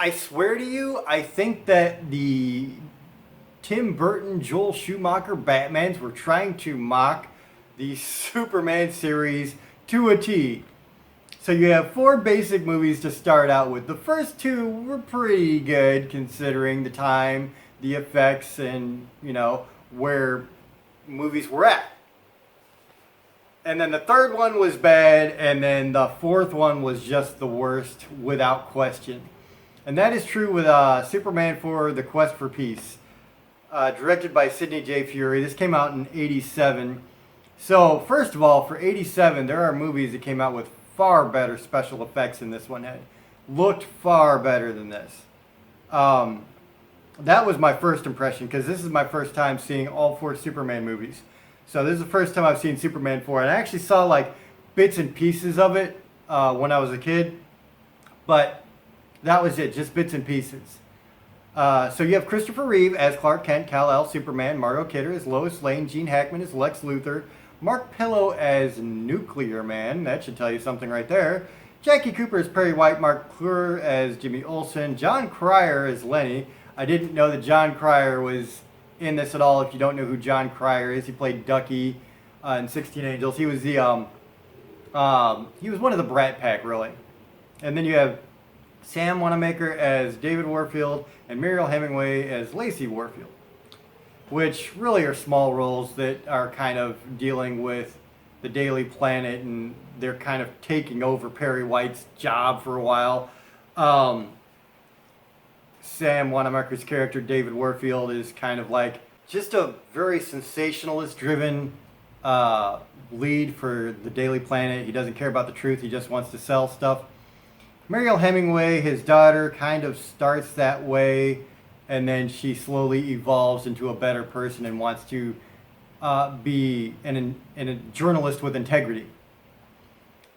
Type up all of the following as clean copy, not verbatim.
I swear to you, I think that the Tim Burton, Joel Schumacher Batmans were trying to mock the Superman series to a T. So you have four basic movies to start out with. The first two were pretty good considering the time, the effects, and, where movies were at. And then the third one was bad, and then the fourth one was just the worst without question. And that is true with Superman 4, The Quest for Peace, directed by Sidney J. Furie. This came out in 87. So, first of all, for 87, there are movies that came out with far better special effects than this one had. Looked far better than this. That was my first impression, because this is my first time seeing all four Superman movies. So this is the first time I've seen Superman 4. And I actually saw like bits and pieces of it when I was a kid. But that was it, just bits and pieces. So you have Christopher Reeve as Clark Kent, Kal-El, Superman, Margot Kidder as Lois Lane, Gene Hackman as Lex Luthor, Mark Pillow as Nuclear Man, that should tell you something right there, Jackie Cooper as Perry White, Mark Clure as Jimmy Olsen, John Cryer as Lenny. I didn't know that John Cryer was in this at all. If you don't know who John Cryer is, he played Ducky in 16 Angels. He was the he was one of the Brat Pack, really. And then you have Sam Wanamaker as David Warfield and Muriel Hemingway as Lacey Warfield, which really are small roles that are kind of dealing with the Daily Planet, and they're kind of taking over Perry White's job for a while. Sam Wanamaker's character, David Warfield, is kind of like just a very sensationalist-driven lead for the Daily Planet. He doesn't care about the truth. He just wants to sell stuff. Muriel Hemingway, his daughter, kind of starts that way, and then she slowly evolves into a better person and wants to be a journalist with integrity.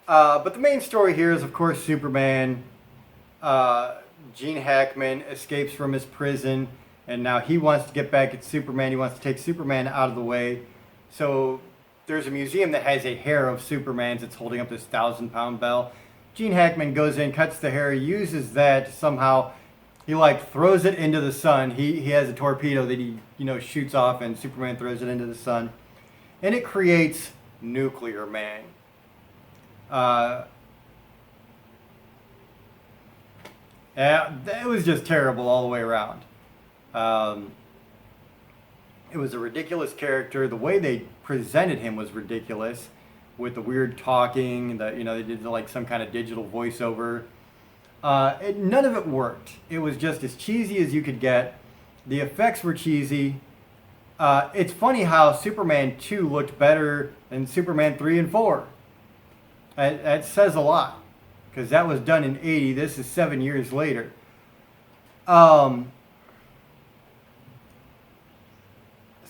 But the main story here is, of course, Superman. Gene Hackman escapes from his prison, and now he wants to get back at Superman. He wants to take Superman out of the way. So there's a museum that has a hair of Superman's that's holding up this 1,000-pound bell. Gene Hackman goes in, cuts the hair, uses that somehow. He throws it into the sun. He has a torpedo that he shoots off, and Superman throws it into the sun, and it creates Nuclear Man. It was just terrible all the way around. It was a ridiculous character. The way they presented him was ridiculous, with the weird talking. They did some kind of digital voiceover. None of it worked. It was just as cheesy as you could get. The effects were cheesy. It's funny how Superman 2 looked better than Superman 3 and 4. That says a lot, because that was done in 80. This is 7 years later.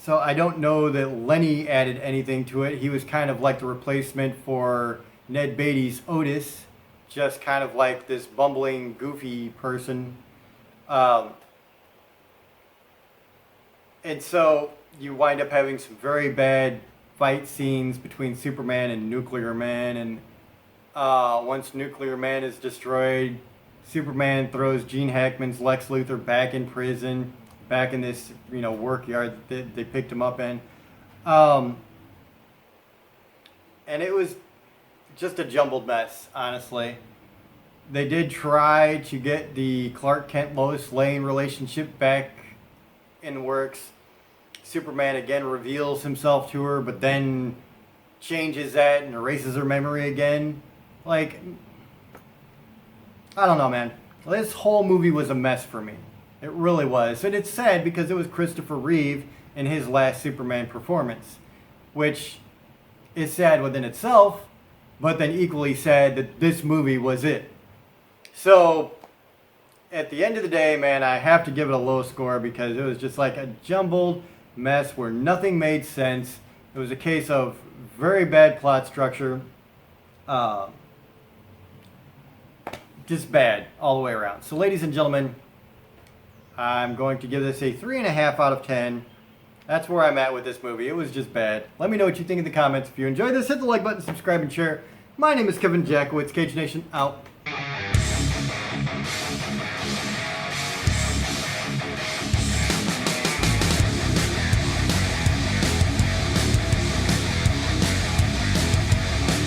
So I don't know that Lenny added anything to it. He was kind of like the replacement for Ned Beatty's Otis, just kind of like this bumbling, goofy person. And so you wind up having some very bad fight scenes between Superman and Nuclear Man. And once Nuclear Man is destroyed, Superman throws Gene Hackman's Lex Luthor back in prison, back in this work yard that they picked him up in. And it was just a jumbled mess, honestly. They did try to get the Clark Kent Lois Lane relationship back in the works. Superman again reveals himself to her, but then changes that and erases her memory again. I don't know, man. This whole movie was a mess for me. It really was. And it's sad because it was Christopher Reeve in his last Superman performance, which is sad within itself, but then equally sad that this movie was it. So, at the end of the day, man, I have to give it a low score because it was just like a jumbled mess where nothing made sense. It was a case of very bad plot structure. Just bad all the way around. So, ladies and gentlemen, I'm going to give this a 3.5 out of 10. That's where I'm at with this movie. It was just bad. Let me know what you think in the comments. If you enjoyed this, hit the like button, subscribe, and share. My name is Kevin Jackowitz. Kaged Nation out.